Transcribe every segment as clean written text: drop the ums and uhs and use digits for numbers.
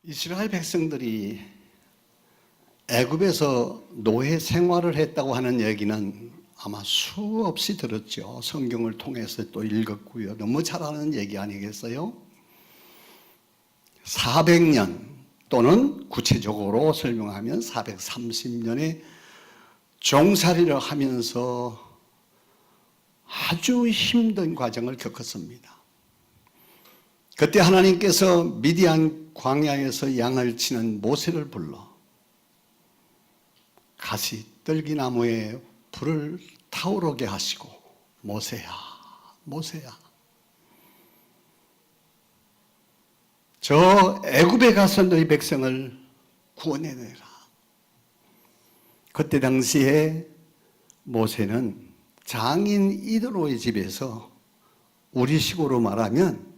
이스라엘 백성들이 애굽에서 노예 생활을 했다고 하는 얘기는 아마 수없이 들었죠. 성경을 통해서 또 읽었고요. 너무 잘 아는 얘기 아니겠어요? 400년 또는 구체적으로 설명하면 430년의 종살이를 하면서 아주 힘든 과정을 겪었습니다. 그때 하나님께서 미디안 광야에서 양을 치는 모세를 불러 가시 떨기나무에 불을 타오르게 하시고 모세야, 모세야, 저 애굽에 가서 너희 백성을 구원해내라. 그때 당시에 모세는 장인 이드로의 집에서 우리식으로 말하면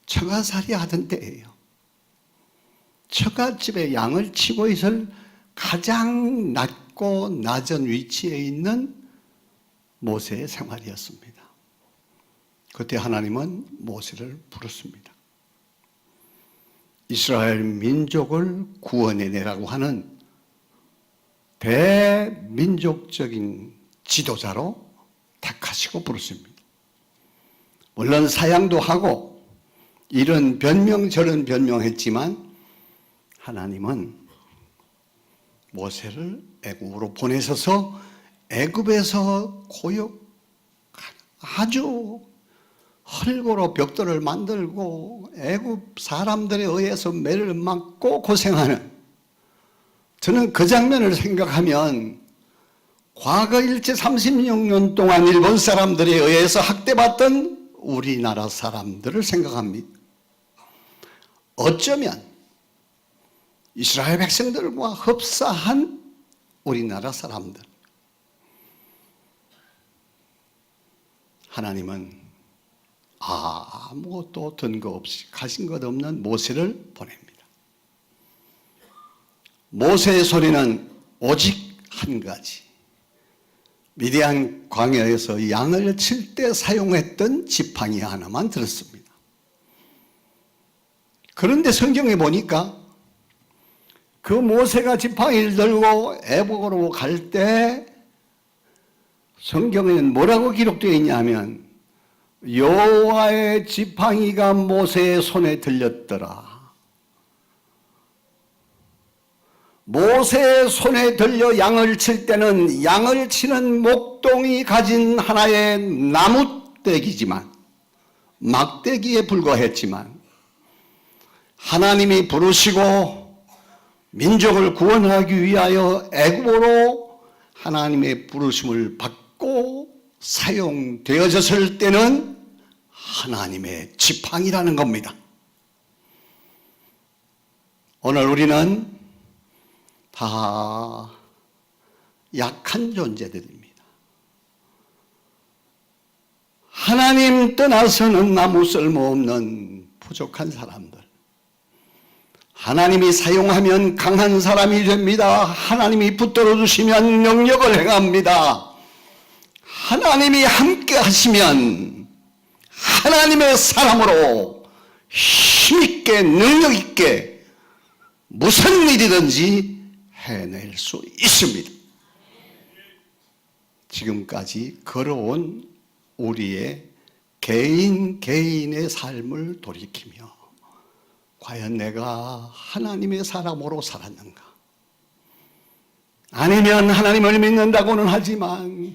처가살이 하던 때예요. 처갓집에 양을 치고 있을 가장 낮고 낮은 위치에 있는 모세의 생활이었습니다. 그때 하나님은 모세를 부르습니다. 이스라엘 민족을 구원해내라고 하는 대민족적인 지도자로 택하시고 부르십니다. 물론 사양도 하고 이런 변명 저런 변명했지만 하나님은 모세를 애굽으로 보내셔서 애굽에서 아주 헐고로 벽돌을 만들고 애굽 사람들에 의해서 매를 맞고 고생하는, 저는 그 장면을 생각하면 과거 일제 36년 동안 일본 사람들에 의해서 학대받던 우리나라 사람들을 생각합니다. 어쩌면 이스라엘 백성들과 흡사한 우리나라 사람들, 하나님은 아무것도 근거 없이 가진 것 없는 모세를 보냅니다. 모세의 소리는 오직 한 가지, 미디안 광야에서 양을 칠 때 사용했던 지팡이 하나만 들었습니다. 그런데 성경에 보니까 그 모세가 지팡이를 들고 애굽으로 갈 때 성경에는 뭐라고 기록되어 있냐면 여호와의 지팡이가 모세의 손에 들렸더라. 모세의 손에 들려 양을 칠 때는 양을 치는 목동이 가진 하나의 나무떼기지만, 막대기에 불과했지만 하나님이 부르시고 민족을 구원하기 위하여 애굽으로 하나님의 부르심을 받고 사용되어졌을 때는 하나님의 지팡이라는 겁니다. 오늘 우리는 다 약한 존재들입니다. 하나님 떠나서는 아무 쓸모없는 부족한 사람들. 하나님이 사용하면 강한 사람이 됩니다. 하나님이 붙들어 주시면 능력을 행합니다. 하나님이 함께 하시면 하나님의 사람으로 힘있게 능력있게 무슨 일이든지 해낼 수 있습니다. 지금까지 걸어온 우리의 개인의 삶을 돌이키며 과연 내가 하나님의 사람으로 살았는가? 아니면 하나님을 믿는다고는 하지만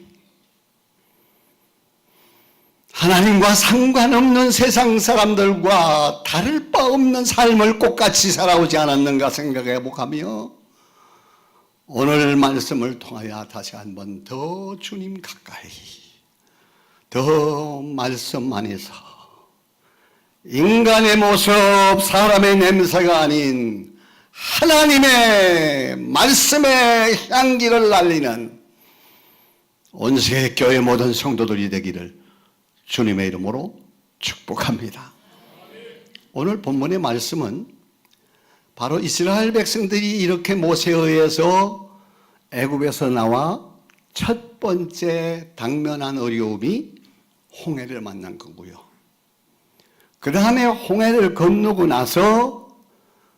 하나님과 상관없는 세상 사람들과 다를 바 없는 삶을 똑같이 살아오지 않았는가 생각해 보가며 오늘 말씀을 통하여 다시 한번 더 주님 가까이, 더 말씀 안에서 인간의 모습, 사람의 냄새가 아닌 하나님의 말씀의 향기를 날리는 온세계 교회 모든 성도들이 되기를 주님의 이름으로 축복합니다. 오늘 본문의 말씀은 바로 이스라엘 백성들이 이렇게 모세에 의해서 애굽에서 나와 첫 번째 당면한 어려움이 홍해를 만난 거고요. 그 다음에 홍해를 건너고 나서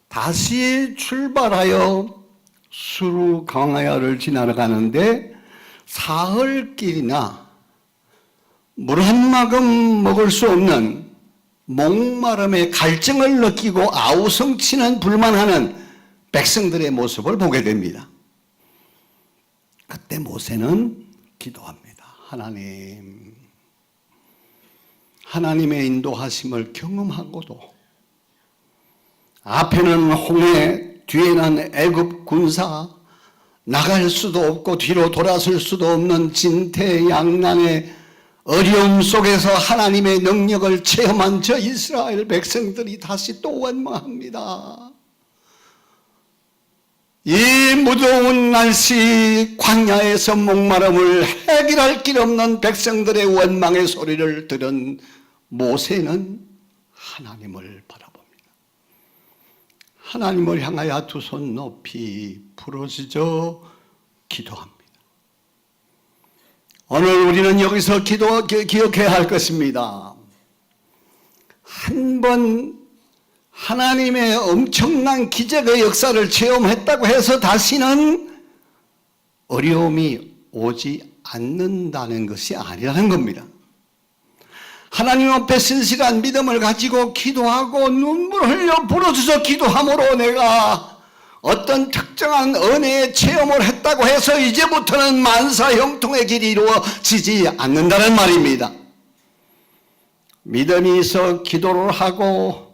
다시 출발하여 수루 강야를 지나러 가는데 사흘길이나 물 한 모금 먹을 수 없는 목마름의 갈증을 느끼고 아우성치는 불만하는 백성들의 모습을 보게 됩니다. 그때 모세는 기도합니다. 하나님의 인도하심을 경험하고도 앞에는 홍해, 뒤에는 애굽 군사, 나갈 수도 없고 뒤로 돌아설 수도 없는 진퇴양난의 어려움 속에서 하나님의 능력을 체험한 저 이스라엘 백성들이 다시 또 원망합니다. 이 무더운 날씨 광야에서 목마름을 해결할 길 없는 백성들의 원망의 소리를 들은 모세는 하나님을 바라봅니다. 하나님을 향하여 두 손 높이 부르짖어 기도합니다. 오늘 우리는 여기서 기억해야 할 것입니다. 한 번 하나님의 엄청난 기적의 역사를 체험했다고 해서 다시는 어려움이 오지 않는다는 것이 아니라는 겁니다. 하나님 앞에 신실한 믿음을 가지고 기도하고 눈물을 흘려 부르짖어 기도함으로 내가 어떤 특정한 은혜의 체험을 했다고 해서 이제부터는 만사형통의 길이 이루어지지 않는다는 말입니다. 믿음이 있어 기도를 하고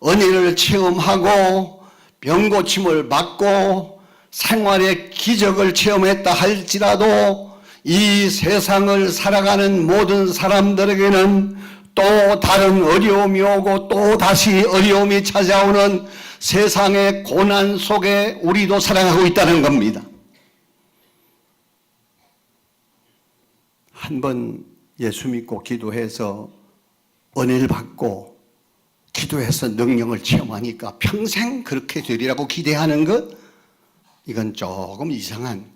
은혜를 체험하고 병고침을 받고 생활의 기적을 체험했다 할지라도 이 세상을 살아가는 모든 사람들에게는 또 다른 어려움이 오고 또 다시 어려움이 찾아오는 세상의 고난 속에 우리도 살아가고 있다는 겁니다. 한번 예수 믿고 기도해서 은혜를 받고 기도해서 능력을 체험하니까 평생 그렇게 되리라고 기대하는 것, 이건 조금 이상한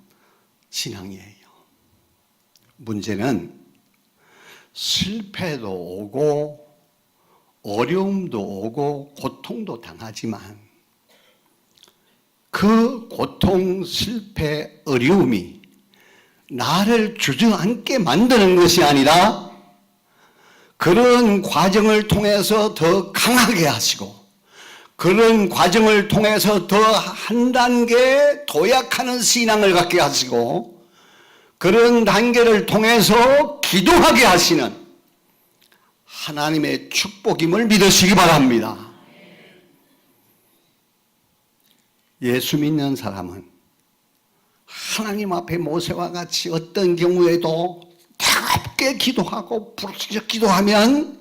신앙이에요. 문제는 실패도 오고 어려움도 오고 고통도 당하지만 그 고통, 실패, 어려움이 나를 주저앉게 만드는 것이 아니라 그런 과정을 통해서 더 강하게 하시고 그런 과정을 통해서 더 한 단계 도약하는 신앙을 갖게 하시고 그런 단계를 통해서 기도하게 하시는 하나님의 축복임을 믿으시기 바랍니다. 예수 믿는 사람은 하나님 앞에 모세와 같이 어떤 경우에도 뜨겁게 기도하고 부르짖어 기도하면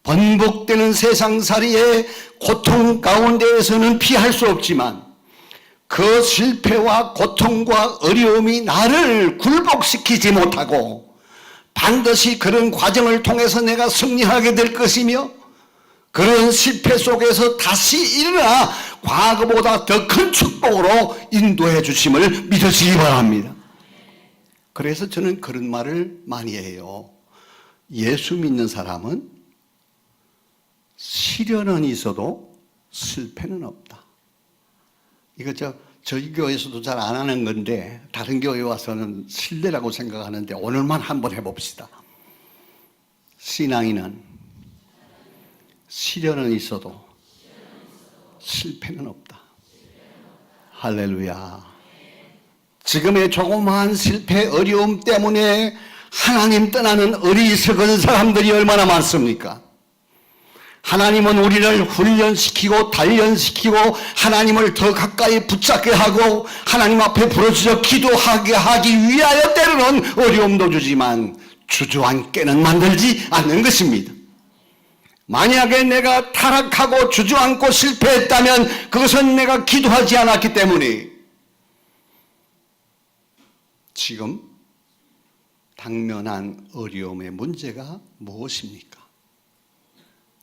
번복되는 세상살이의 고통 가운데에서는 피할 수 없지만 그 실패와 고통과 어려움이 나를 굴복시키지 못하고 반드시 그런 과정을 통해서 내가 승리하게 될 것이며 그런 실패 속에서 다시 일어나 과거보다 더 큰 축복으로 인도해 주심을 믿으시기 바랍니다. 그래서 저는 그런 말을 많이 해요. 예수 믿는 사람은 시련은 있어도 실패는 없다. 이거 저희 교회에서도 잘 안 하는 건데 다른 교회 와서는 실례라고 생각하는데 오늘만 한번 해봅시다. 신앙인은 시련은 있어도 실패는 없다. 할렐루야. 지금의 조그마한 실패, 어려움 때문에 하나님 떠나는 어리석은 사람들이 얼마나 많습니까? 하나님은 우리를 훈련시키고 단련시키고 하나님을 더 가까이 붙잡게 하고 하나님 앞에 부르짖어 기도하게 하기 위하여 때로는 어려움도 주지만 주저앉게는 만들지 않는 것입니다. 만약에 내가 타락하고 주저앉고 실패했다면 그것은 내가 기도하지 않았기 때문에 지금 당면한 어려움의 문제가 무엇입니까?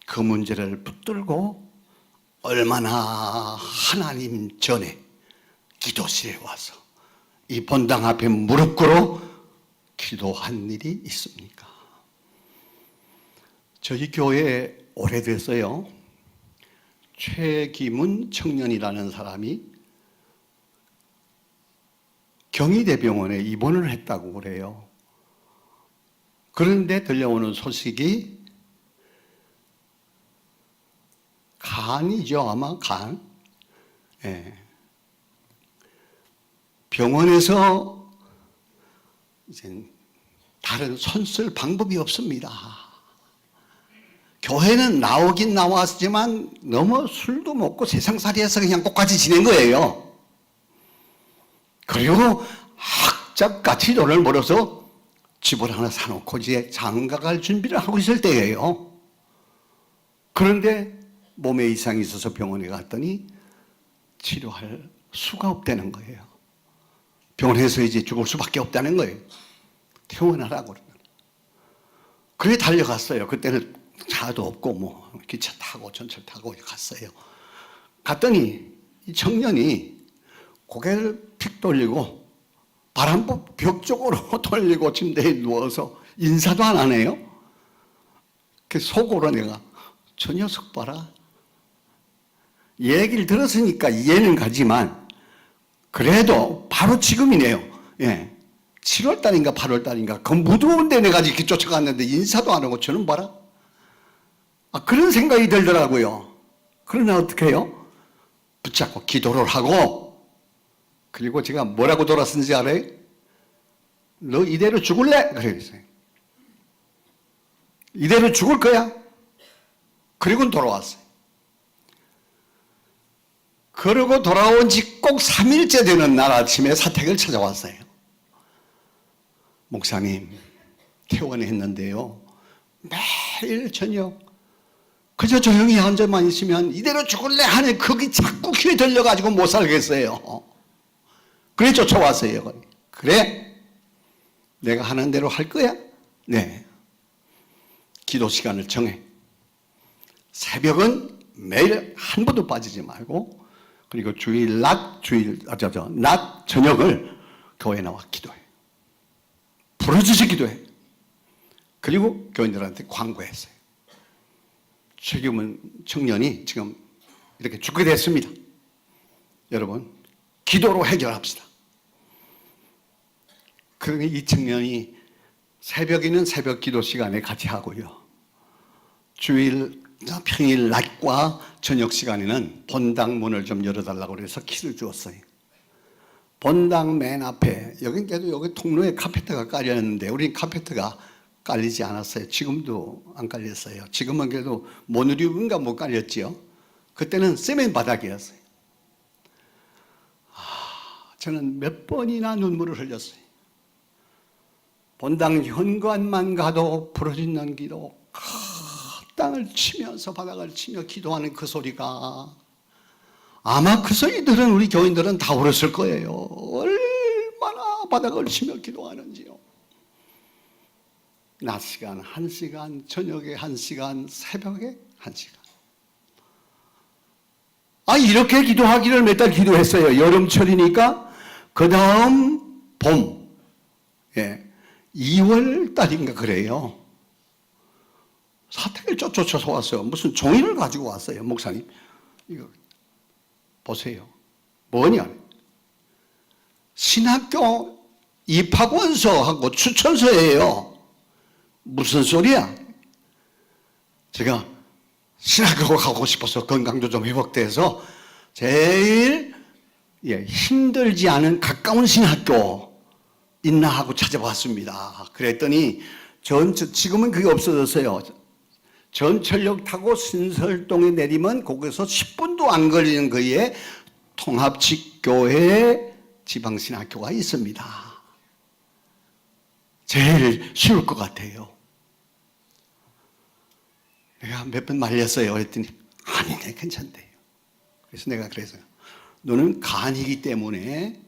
그 문제를 붙들고 얼마나 하나님 전에 기도실에 와서 이 본당 앞에 무릎 꿇어 기도한 일이 있습니까? 저희 교회 오래됐어요. 최기문 청년이라는 사람이 경희대병원에 입원을 했다고 그래요. 그런데 들려오는 소식이 간이죠, 아마 간. 예. 병원에서 이제 다른 손쓸 방법이 없습니다. 교회는 나오긴 나왔지만 너무 술도 먹고 세상살이해서 그냥 똑같이 지낸 거예요. 그리고 악착같이 돈을 벌어서 집을 하나 사놓고 이제 장가갈 준비를 하고 있을 때예요. 그런데 몸에 이상이 있어서 병원에 갔더니 치료할 수가 없다는 거예요. 병원에서 이제 죽을 수밖에 없다는 거예요. 퇴원하라고 그러는. 그래 달려갔어요. 그때는 차도 없고 뭐 기차 타고 전철 타고 갔어요. 갔더니 이 청년이 고개를 픽 돌리고 바람법 벽 쪽으로 돌리고 침대에 누워서 인사도 안 하네요. 그 속으로 내가 저 녀석 봐라. 얘기를 들었으니까 이해는 가지만 그래도 바로 지금이네요. 예. 7월달인가 8월달인가 그 무더운데 내가 이렇게 쫓아갔는데 인사도 안 하고 저는 봐라. 그런 생각이 들더라고요. 그러나 어떻게 해요? 붙잡고 기도를 하고 그리고 제가 뭐라고 돌았는지 알아요? 너 이대로 죽을래? 그랬어요. 이대로 죽을 거야? 그리고 돌아왔어요. 그러고 돌아온 지 꼭 3일째 되는 날 아침에 사택을 찾아왔어요. 목사님, 퇴원했는데요. 매일 저녁 그저 조용히 앉아만 있으면 이대로 죽을래 하는 그게 자꾸 귀에 들려가지고 못 살겠어요. 그래 쫓아왔어요. 그래? 내가 하는 대로 할 거야? 네. 기도 시간을 정해. 새벽은 매일 한 번도 빠지지 말고 그리고 낮 저녁을 교회에 나와 기도해. 부르짖어 기도해. 그리고 교인들한테 광고했어요. 최기문 청년이 지금 이렇게 죽게 됐습니다. 여러분, 기도로 해결합시다. 그러니 이 청년이 새벽에는 새벽 기도 시간에 같이 하고요. 평일 낮과 저녁 시간에는 본당 문을 좀 열어달라고 그래서 키를 주었어요. 본당 맨 앞에, 여기 통로에 카페트가 깔렸는데, 우린 카페트가 깔리지 않았어요. 지금도 안 깔렸어요. 지금은 그래도 모듈인가 못 깔렸지요. 그때는 세멘 바닥이었어요. 저는 몇 번이나 눈물을 흘렸어요. 본당 현관만 가도 부러지는 기도, 땅을 치면서 바닥을 치며 기도하는 그 소리가 아마 그 소리 들은 우리 교인들은 다 울었을 거예요. 얼마나 바닥을 치며 기도하는지요. 낮 시간 1시간, 저녁에 1시간, 새벽에 1시간. 이렇게 기도하기를 몇 달 기도했어요. 여름철이니까. 그 다음 봄, 2월 달인가 그래요. 사택을 쫓아서 왔어요. 무슨 종이를 가지고 왔어요. 목사님, 이거 보세요. 뭐냐? 신학교 입학원서하고 추천서예요. 무슨 소리야? 제가 신학교 가고 싶어서 건강도 좀 회복돼서 제일 힘들지 않은 가까운 신학교 있나 하고 찾아봤습니다. 그랬더니 지금은 그게 없어졌어요. 전철역 타고 신설동에 내리면 거기서 10분도 안 걸리는 거리에 통합직교회 지방신학교가 있습니다. 제일 쉬울 것 같아요. 내가 몇 번 말렸어요. 그랬더니 아니네, 괜찮대요. 그래서 내가 그래서요. 너는 간이기 때문에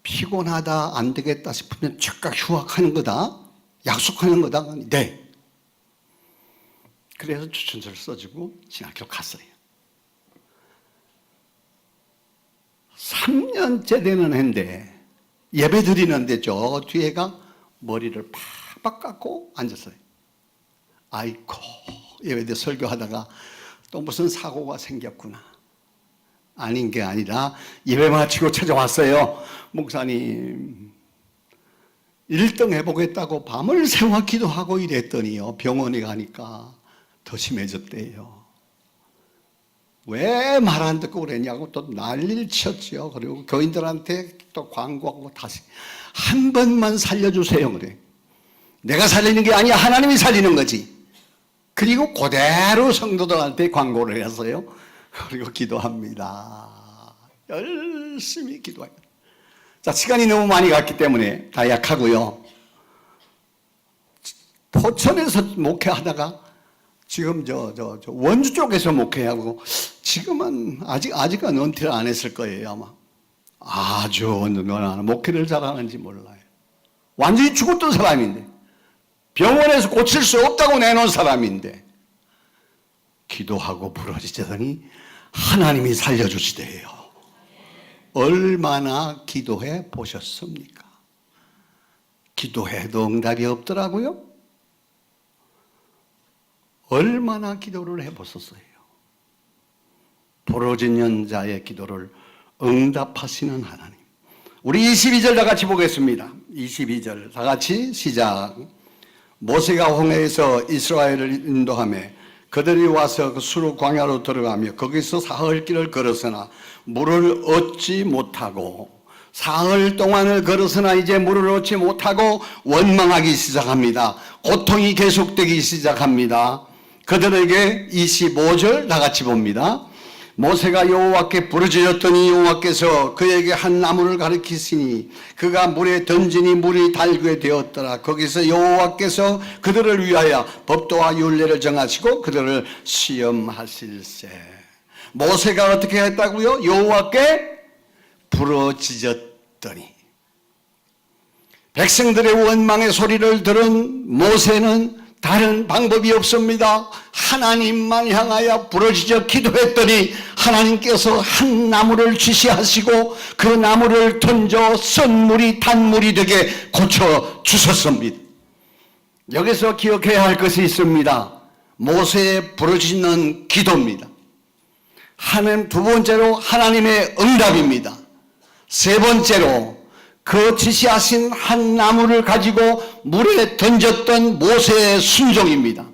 피곤하다, 안 되겠다 싶으면 즉각 휴학하는 거다, 약속하는 거다. 네. 그래서 추천서를 써주고 신학교 갔어요. 3년째 되는 해인데 예배 드리는데 저 뒤에가 머리를 팍팍 깎고 앉았어요. 아이고, 예배 때 설교하다가 또 무슨 사고가 생겼구나. 아닌 게 아니라 예배 마치고 찾아왔어요. 목사님 1등 해보겠다고 밤을 새워 기도하고 이랬더니요, 병원에 가니까 더 심해졌대요. 왜 말 안 듣고 그랬냐고 또 난리를 쳤죠. 그리고 교인들한테 또 광고하고 다시 한 번만 살려주세요 그래. 내가 살리는 게 아니야, 하나님이 살리는 거지. 그리고 그대로 성도들한테 광고를 했어요. 그리고 기도합니다. 열심히 기도해요. 자, 시간이 너무 많이 갔기 때문에 다 약하고요. 포천에서 목회하다가 지금 저 원주 쪽에서 목회하고 지금은 아직은 은퇴를 안 했을 거예요 아마. 아주 너나 목회를 잘하는지 몰라요. 완전히 죽었던 사람인데, 병원에서 고칠 수 없다고 내놓은 사람인데 기도하고 부러지더니 하나님이 살려주시대요. 얼마나 기도해 보셨습니까? 기도해도 응답이 없더라고요. 얼마나 기도를 해보셨어요? 부러진 연자의 기도를 응답하시는 하나님. 우리 22절 다 같이 보겠습니다. 22절 다 같이 시작. 모세가 홍해에서 이스라엘을 인도하며 그들이 와서 그 수르 광야로 들어가며 거기서 사흘길을 걸었으나 물을 얻지 못하고, 사흘 동안을 걸었으나 이제 물을 얻지 못하고 원망하기 시작합니다. 고통이 계속되기 시작합니다. 그들에게 25절 다 같이 봅니다. 모세가 여호와께 부르짖었더니 여호와께서 그에게 한 나무를 가리키시니 그가 물에 던지니 물이 달게 되었더라. 거기서 여호와께서 그들을 위하여 법도와 율례를 정하시고 그들을 시험하실세. 모세가 어떻게 했다고요? 여호와께 부르짖었더니. 백성들의 원망의 소리를 들은 모세는 다른 방법이 없습니다. 하나님만 향하여 부르짖어 기도했더니 하나님께서 한 나무를 지시하시고 그 나무를 던져 쓴물이 단물이 되게 고쳐주셨습니다. 여기서 기억해야 할 것이 있습니다. 모세의 부르짖는 기도입니다. 두 번째로 하나님의 응답입니다. 세 번째로 그 지시하신 한 나무를 가지고 물에 던졌던 모세의 순종입니다.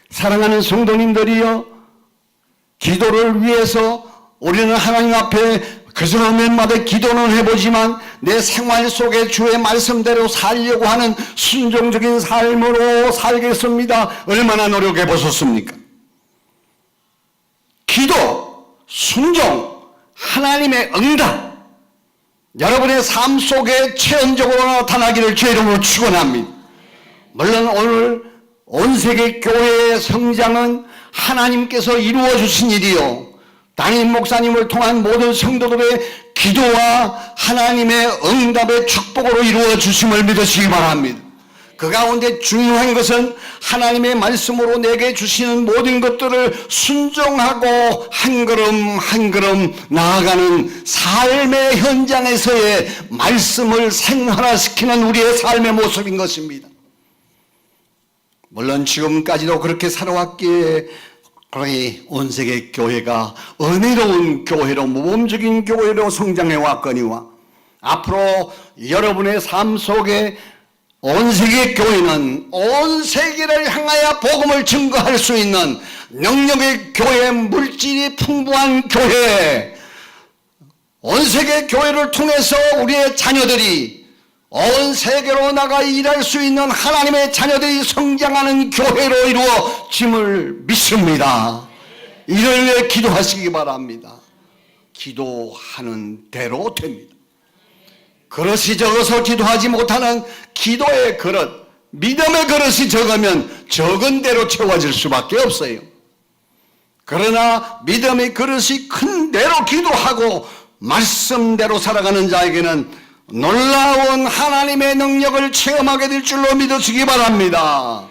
사랑하는 성도님들이여, 기도를 위해서 우리는 하나님 앞에 그저 몇 마디 기도는 해보지만 내 생활 속에 주의 말씀대로 살려고 하는 순종적인 삶으로 살겠습니다. 얼마나 노력해 보셨습니까? 기도, 순종, 하나님의 응답, 여러분의 삶 속에 체험적으로 나타나기를 주의 이름으로 축원합니다. 물론 오늘 온 세계 교회의 성장은 하나님께서 이루어 주신 일이요, 담임 목사님을 통한 모든 성도들의 기도와 하나님의 응답의 축복으로 이루어 주심을 믿으시기 바랍니다. 그 가운데 중요한 것은 하나님의 말씀으로 내게 주시는 모든 것들을 순종하고 한 걸음 한 걸음 나아가는 삶의 현장에서의 말씀을 생활화시키는 우리의 삶의 모습인 것입니다. 물론 지금까지도 그렇게 살아왔기에 거의 온 세계 교회가 은혜로운 교회로, 모범적인 교회로 성장해 왔거니와 앞으로 여러분의 삶 속에 온 세계 교회는 온 세계를 향하여 복음을 증거할 수 있는 능력의 교회, 물질이 풍부한 교회, 온 세계 교회를 통해서 우리의 자녀들이 온 세계로 나가 일할 수 있는 하나님의 자녀들이 성장하는 교회로 이루어짐을 믿습니다. 이를 위해 기도하시기 바랍니다. 기도하는 대로 됩니다. 그릇이 적어서 기도하지 못하는 기도의 그릇, 믿음의 그릇이 적으면 적은 대로 채워질 수밖에 없어요. 그러나 믿음의 그릇이 큰 대로 기도하고 말씀대로 살아가는 자에게는 놀라운 하나님의 능력을 체험하게 될 줄로 믿으시기 바랍니다.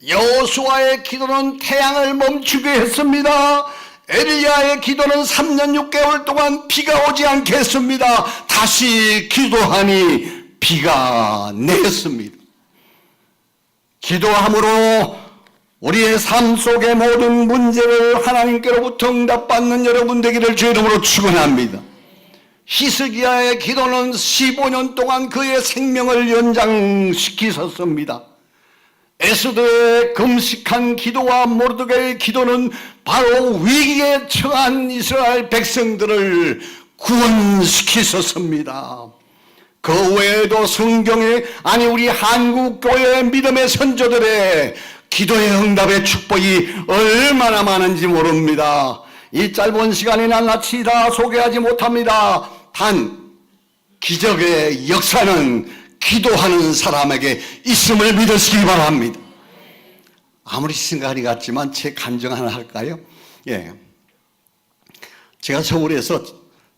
여호수아의 기도는 태양을 멈추게 했습니다. 엘리야의 기도는 3년 6개월 동안 비가 오지 않게 했습니다. 다시 기도하니 비가 내렸습니다. 기도함으로 우리의 삶 속의 모든 문제를 하나님께로부터 응답받는 여러분 되기를 주 이름으로 축원합니다. 히스기야의 기도는 15년 동안 그의 생명을 연장시키셨습니다. 에스더의 금식한 기도와 모르드게의 기도는 바로 위기에 처한 이스라엘 백성들을 구원시키셨습니다. 그 외에도 성경에 우리 한국 교회의 믿음의 선조들의 기도의 응답의 축복이 얼마나 많은지 모릅니다. 이 짧은 시간에 낱낱이 다 소개하지 못합니다. 단 기적의 역사는 기도하는 사람에게 있음을 믿으시기 바랍니다. 아무리 생각이 같지만 제 간증 하나 할까요? 예. 제가 서울에서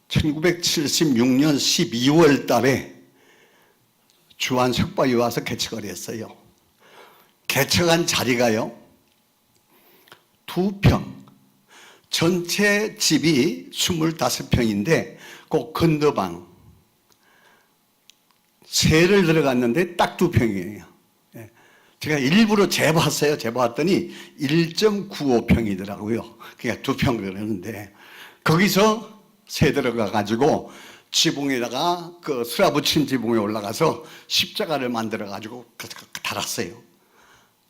1976년 12월 달에 주한 석바위 와서 개척을 했어요. 개척한 자리가요, 2평. 전체 집이 25평인데 그 건너방 세를 들어갔는데 딱 2평이에요. 제가 일부러 재봤어요. 재봤더니 1.95평이더라고요. 그러니까 2평 그러는데 거기서 세 들어가 가지고 지붕에다가 그 수라 붙인 지붕에 올라가서 십자가를 만들어 가지고 달았어요.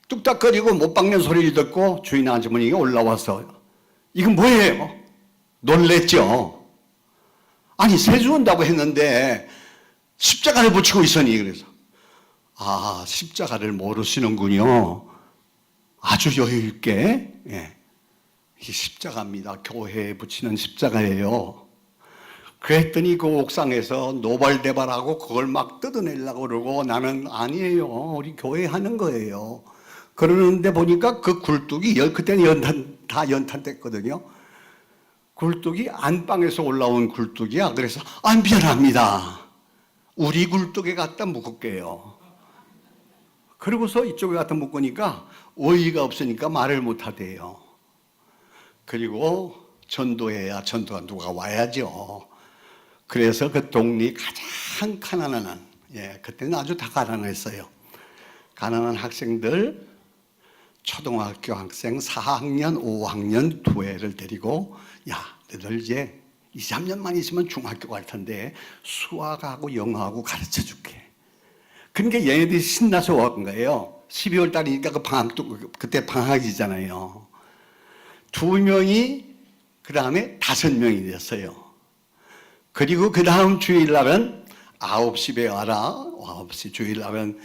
뚝딱거리고 못 박는 소리를 듣고 주인 아주머니가 올라와서 이건 뭐예요? 놀랬죠. 아니 세주 온다고 했는데 십자가를 붙이고 있으니 그래서 십자가를 모르시는군요. 아주 여유 있게 이 십자가입니다. 교회에 붙이는 십자가예요. 그랬더니 그 옥상에서 노발대발하고 그걸 막 뜯어내려고 그러고 나는 아니에요. 우리 교회 하는 거예요. 그러는데 보니까 그 굴뚝이 그때는 다 연탄됐거든요. 굴뚝이 안방에서 올라온 굴뚝이야. 그래서 미안합니다. 우리 굴뚝에 갖다 묶을게요. 그러고서 이쪽에 갖다 묶으니까 어이가 없으니까 말을 못하대요. 그리고 전도해야 전도가 누가 와야죠. 그래서 그 동네 가장 가난한, 그때는 아주 다 가난했어요. 가난한 학생들, 초등학교 학생 4학년, 5학년 두 애를 데리고 너희들 이제 2, 3년만 있으면 중학교 갈 텐데 수학하고 영어하고 가르쳐 줄게. 그러니까 얘네들이 신나서 온 거예요. 12월 달이니까 그때 방학이잖아요. 2명이 그 다음에 5명이 됐어요. 그리고 그 다음 주일날은 9시에 와라. 9시 주일날은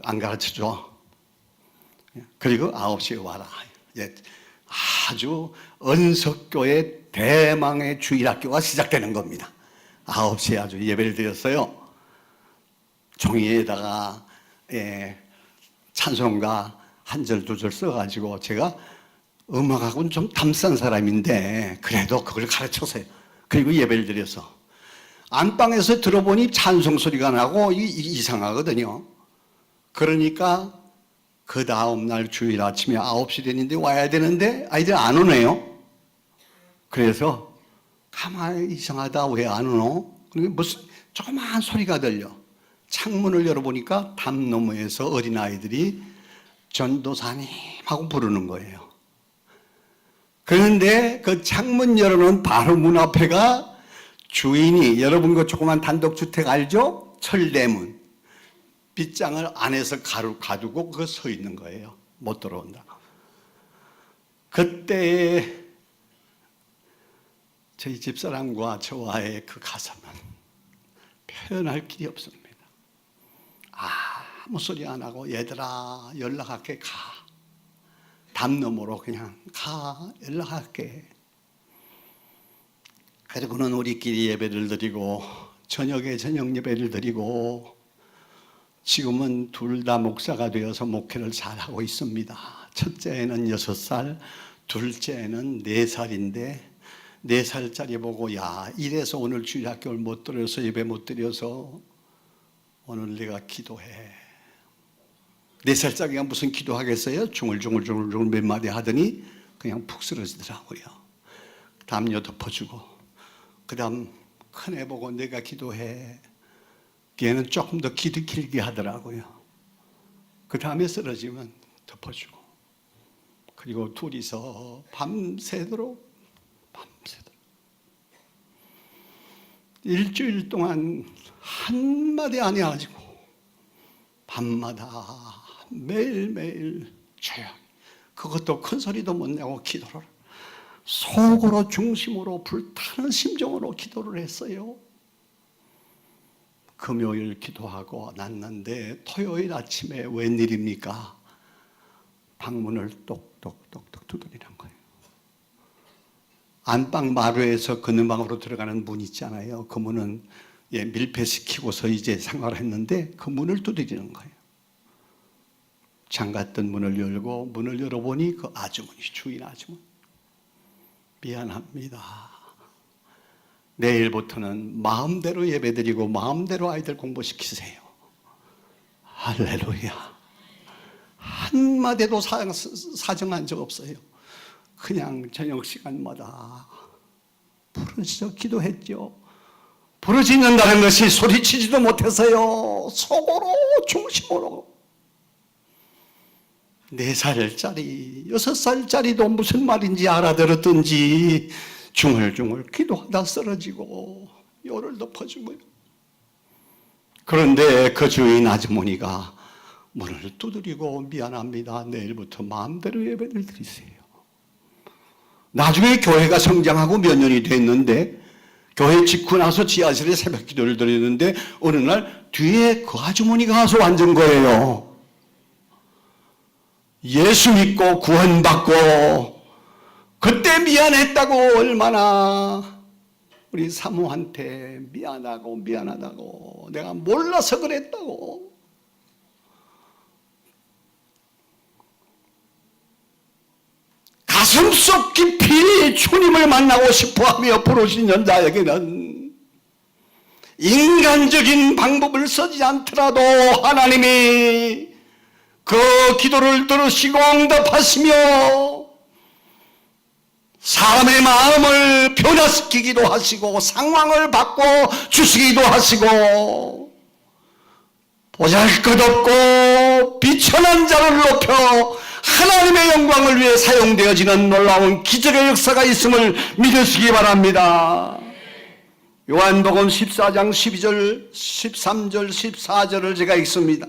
안 가르쳐줘. 그리고 9시에 와라. 아주 은석교의 대망의 주일학교가 시작되는 겁니다. 9시에 아주 예배를 드렸어요. 종이에다가 찬송가 한 절 두 절 써가지고 제가 음악하고는 좀 탐싼 사람인데 그래도 그걸 가르쳤어요. 그리고 예배를 드려서 안방에서 들어보니 찬송 소리가 나고 이상하거든요. 그러니까 그 다음날 주일 아침에 9시 됐는데 와야 되는데 아이들 안 오네요. 그래서 가만히 이상하다 왜 안 오노? 무슨 조그마한 소리가 들려. 창문을 열어보니까 담 너머에서 어린아이들이 전도사님 하고 부르는 거예요. 그런데 그 창문 열어놓은 바로 문 앞에가 주인이, 여러분 그 조그만 단독주택 알죠? 철대문. 빗장을 안에서 가두고 그거 서 있는 거예요. 못 들어온다고. 그때 저희 집사람과 저와의 그 가슴은 표현할 길이 없습니다. 아무 소리 안 하고 얘들아 연락할게 가. 담 너머로 그냥 가 연락할게. 그리고는 우리끼리 예배를 드리고 저녁에 저녁 예배를 드리고 지금은 둘 다 목사가 되어서 목회를 잘하고 있습니다. 첫째는 6살, 둘째는 4살인데 4살짜리 보고 이래서 오늘 주일학교를 못 들여서 예배 못 드려서 오늘 내가 기도해. 4살짜리가 무슨 기도하겠어요? 중얼중얼 몇 마디 하더니 그냥 푹 쓰러지더라고요. 담요 덮어주고 그 다음 큰애 보고 내가 기도해. 얘는 조금 더 길게 하더라고요. 그 다음에 쓰러지면 덮어주고 그리고 둘이서 밤새도록 일주일 동안 한마디 안 해가지고 밤마다 매일매일 조용히, 그것도 큰 소리도 못 내고 기도를 속으로 중심으로 불타는 심정으로 기도를 했어요. 금요일 기도하고 났는데 토요일 아침에 웬일입니까? 방문을 똑똑똑똑 두드리는 거예요. 안방 마루에서 건너방으로 들어가는 문 있잖아요. 그 문은 밀폐시키고서 이제 생활했는데 그 문을 두드리는 거예요. 잠갔던 문을 열고 문을 열어보니 그 아주머니, 주인 아주머니. 미안합니다. 내일부터는 마음대로 예배드리고 마음대로 아이들 공부시키세요. 할렐루야. 한마디도 사정한 적 없어요. 그냥 저녁 시간마다 부르짖어 기도했죠. 부르짖는다는 것이 소리치지도 못해서요. 속으로 중심으로 4살짜리, 6살짜리도 무슨 말인지 알아들었든지 중얼중얼 기도하다 쓰러지고 요를 덮어주고요. 그런데 그 주인 아주머니가 문을 두드리고 미안합니다. 내일부터 마음대로 예배를 드리세요. 나중에 교회가 성장하고 몇 년이 됐는데 교회 짓고 나서 지하실에 새벽 기도를 드리는데 어느 날 뒤에 그 아주머니가 와서 앉은 거예요. 예수 믿고 구원받고 그때 미안했다고 얼마나 우리 사모한테 미안하다고 내가 몰라서 그랬다고. 가슴속 깊이 주님을 만나고 싶어하며 부르시는 자에게는 인간적인 방법을 쓰지 않더라도 하나님이 그 기도를 들으시고 응답하시며 사람의 마음을 변화시키기도 하시고 상황을 바꿔 주시기도 하시고 보잘것없고 비천한 자를 높여 하나님의 영광을 위해 사용되어지는 놀라운 기적의 역사가 있음을 믿으시기 바랍니다. 요한복음 14장 12절, 13절, 14절을 제가 읽습니다.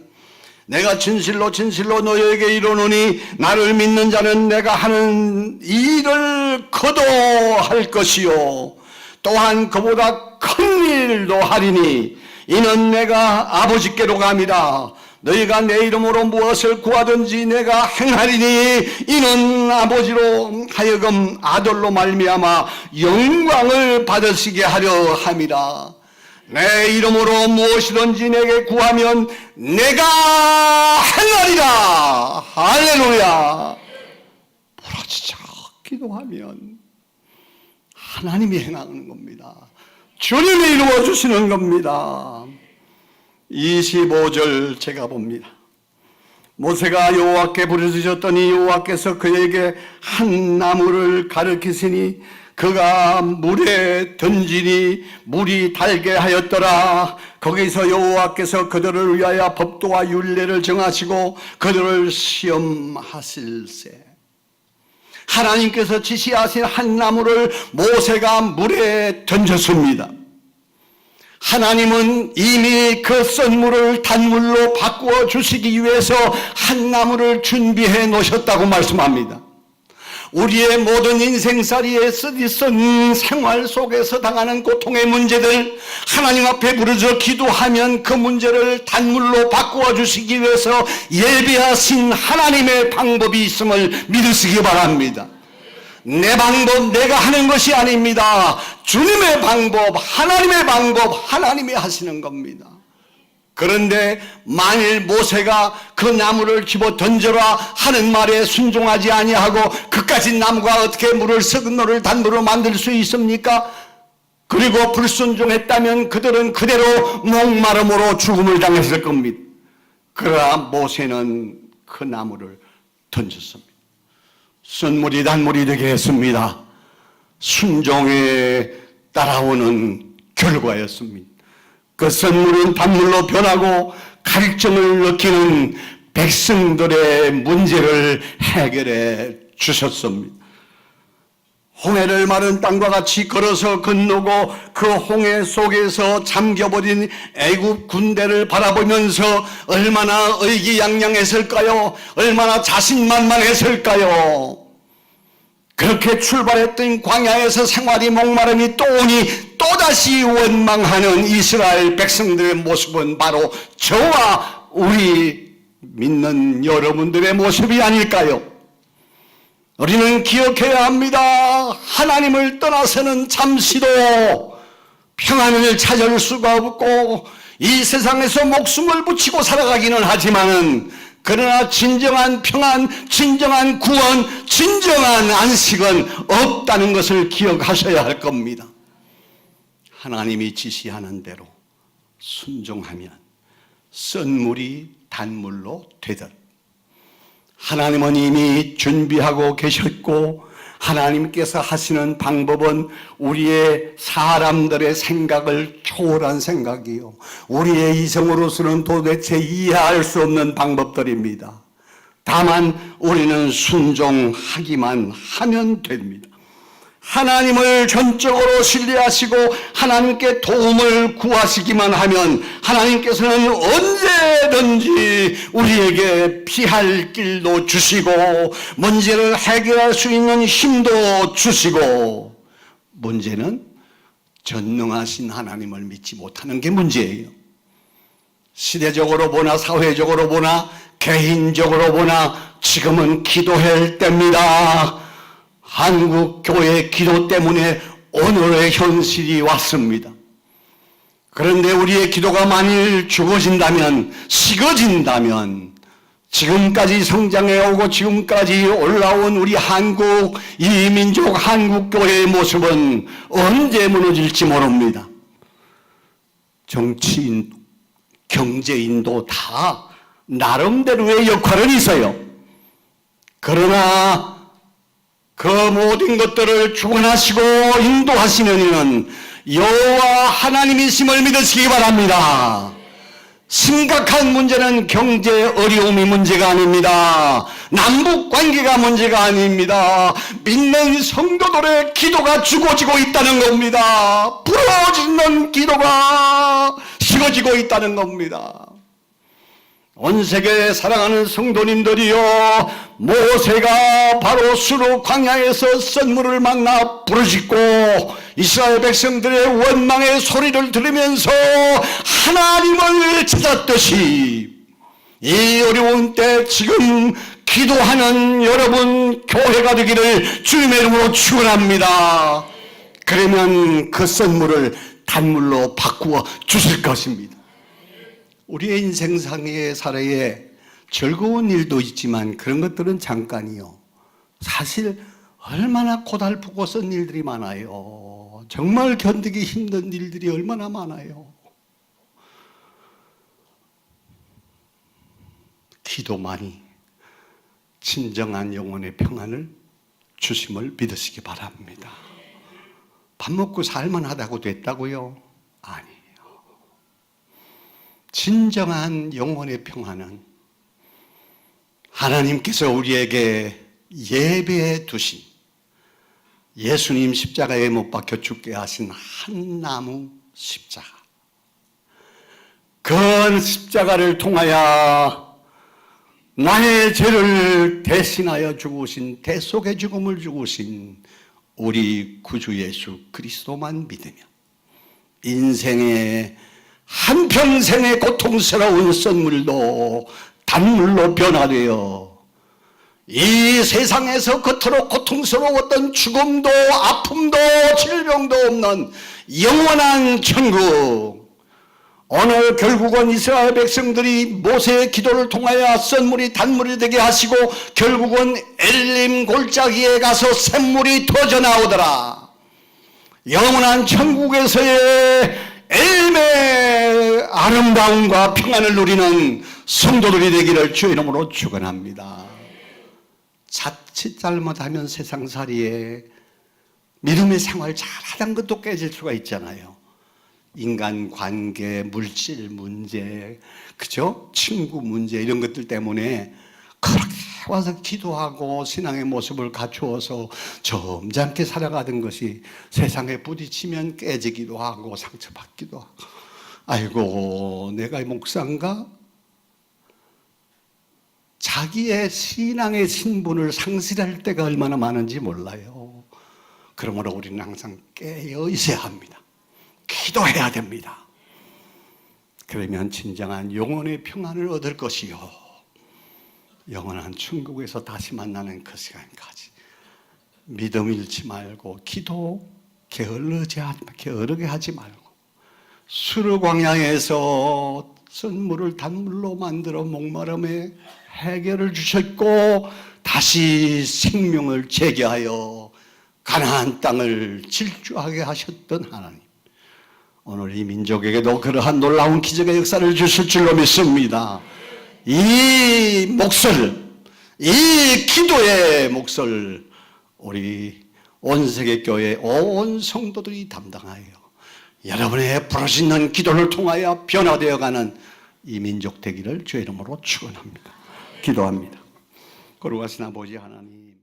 내가 진실로 진실로 너희에게 이르노니 나를 믿는 자는 내가 하는 일을 거둬할 것이요 또한 그보다 큰 일도 하리니 이는 내가 아버지께로 감이라. 너희가 내 이름으로 무엇을 구하든지 내가 행하리니 이는 아버지로 하여금 아들로 말미암아 영광을 받으시게 하려 함이라. 내 이름으로 무엇이든지 내게 구하면 내가 행하리라. 할렐루야. 부르짖어 기도하면 하나님이 행하는 겁니다. 주님이 이루어주시는 겁니다. 25절 제가 봅니다. 모세가 여호와께 부르짖었더니 여호와께서 그에게 한 나무를 가르치시니 그가 물에 던지니 물이 달게 하였더라. 거기서 여호와께서 그들을 위하여 법도와 율례를 정하시고 그들을 시험하실세. 하나님께서 지시하신 한 나무를 모세가 물에 던졌습니다. 하나님은 이미 그 쓴 물을 단물로 바꾸어 주시기 위해서 한 나무를 준비해 놓으셨다고 말씀합니다. 우리의 모든 인생살이에 쓰디쓴 생활 속에서 당하는 고통의 문제들 하나님 앞에 부르짖어 기도하면 그 문제를 단물로 바꾸어 주시기 위해서 예비하신 하나님의 방법이 있음을 믿으시기 바랍니다. 내 방법, 내가 하는 것이 아닙니다. 주님의 방법, 하나님의 방법, 하나님이 하시는 겁니다. 그런데 만일 모세가 그 나무를 집어 던져라 하는 말에 순종하지 아니하고 그까진 나무가 어떻게 물을 썩은 너를 단물로 만들 수 있습니까? 그리고 불순종했다면 그들은 그대로 목마름으로 죽음을 당했을 겁니다. 그러나 모세는 그 나무를 던졌습니다. 쓴물이 단물이 되게 했습니다. 순종에 따라오는 결과였습니다. 그 쓴물은 단물로 변하고 갈증을 느끼는 백성들의 문제를 해결해 주셨습니다. 홍해를 마른 땅과 같이 걸어서 건너고 그 홍해 속에서 잠겨버린 애굽 군대를 바라보면서 얼마나 의기양양했을까요? 얼마나 자신만만했을까요? 그렇게 출발했던 광야에서 생활이 목마름이 또 오니 또다시 원망하는 이스라엘 백성들의 모습은 바로 저와 우리 믿는 여러분들의 모습이 아닐까요? 우리는 기억해야 합니다. 하나님을 떠나서는 잠시도 평안을 찾을 수가 없고 이 세상에서 목숨을 붙이고 살아가기는 하지만은 그러나 진정한 평안, 진정한 구원, 진정한 안식은 없다는 것을 기억하셔야 할 겁니다. 하나님이 지시하는 대로 순종하면 썬물이 단물로 되듯 하나님은 이미 준비하고 계셨고 하나님께서 하시는 방법은 우리의 사람들의 생각을 초월한 생각이요, 우리의 이성으로서는 도대체 이해할 수 없는 방법들입니다. 다만 우리는 순종하기만 하면 됩니다. 하나님을 전적으로 신뢰하시고 하나님께 도움을 구하시기만 하면 하나님께서는 언제든지 우리에게 피할 길도 주시고 문제를 해결할 수 있는 힘도 주시고, 문제는 전능하신 하나님을 믿지 못하는 게 문제예요. 시대적으로 보나 사회적으로 보나 개인적으로 보나 지금은 기도할 때입니다. 한국 교회 기도 때문에 오늘의 현실이 왔습니다. 그런데 우리의 기도가 만일 죽어진다면, 식어진다면 지금까지 성장해 오고 지금까지 올라온 우리 한국 이민족 한국 교회의 모습은 언제 무너질지 모릅니다. 정치인, 경제인도 다 나름대로의 역할은 있어요. 그러나 그 모든 것들을 주관하시고 인도하시는 이는 여호와 하나님이심을 믿으시기 바랍니다. 심각한 문제는 경제 어려움이 문제가 아닙니다. 남북 관계가 문제가 아닙니다. 믿는 성도들의 기도가 죽어지고 있다는 겁니다. 부러지는 기도가 식어지고 있다는 겁니다. 온 세계에 사랑하는 성도님들이여, 모세가 바로 수르 광야에서 썬물을 만나 부르짖고 이스라엘 백성들의 원망의 소리를 들으면서 하나님을 찾았듯이 이 어려운 때 지금 기도하는 여러분 교회가 되기를 주님의 이름으로 축원합니다. 그러면 그 썬물을 단물로 바꾸어 주실 것입니다. 우리의 인생상의 살아에 즐거운 일도 있지만 그런 것들은 잠깐이요. 사실 얼마나 고달프고 쓴 일들이 많아요. 정말 견디기 힘든 일들이 얼마나 많아요. 기도만이 진정한 영혼의 평안을 주심을 믿으시기 바랍니다. 밥 먹고 살만하다고 됐다고요? 아니에요. 진정한 영혼의 평안은 하나님께서 우리에게 예배해 두신 예수님 십자가에 못 박혀 죽게 하신 한 나무 십자가, 그 십자가를 통하여 나의 죄를 대신하여 죽으신, 대속의 죽음을 죽으신 우리 구주 예수 그리스도만 믿으면 인생의 한평생의 고통스러운 썬물도 단물로 변화되어 이 세상에서 겉으로 고통스러웠던 죽음도 아픔도 질병도 없는 영원한 천국, 오늘 결국은 이스라엘 백성들이 모세의 기도를 통하여 썬물이 단물이 되게 하시고 결국은 엘림 골짜기에 가서 샘물이 터져 나오더라. 영원한 천국에서의 엘림의 아름다움과 평안을 누리는 성도들이 되기를 주의 이름으로 축원합니다. 자칫 잘못하면 세상살이에 믿음의 생활 잘하던 것도 깨질 수가 있잖아요. 인간관계, 물질 문제, 그죠? 친구 문제 이런 것들 때문에 그렇게 와서 기도하고 신앙의 모습을 갖추어서 점잖게 살아가던 것이 세상에 부딪히면 깨지기도 하고 상처받기도 하고, 아이고 내가 목사인가? 자기의 신앙의 신분을 상실할 때가 얼마나 많은지 몰라요. 그러므로 우리는 항상 깨어 있어야 합니다. 기도해야 됩니다. 그러면 진정한 영혼의 평안을 얻을 것이요, 영원한 천국에서 다시 만나는 그 시간까지 믿음 잃지 말고 기도 게으르게 하지 말고, 수르 광야에서 쓴물을 단물로 만들어 목마름에 해결을 주셨고 다시 생명을 재개하여 가나안 땅을 질주하게 하셨던 하나님, 오늘 이 민족에게도 그러한 놀라운 기적의 역사를 주실 줄로 믿습니다. 이 몫을, 이 기도의 몫을 우리 온 세계 교회 온 성도들이 담당하여 여러분의 부르짖는 기도를 통하여 변화되어가는 이 민족 되기를 주의 이름으로 축원합니다. 기도합니다. 거룩하신 아버지 하나님,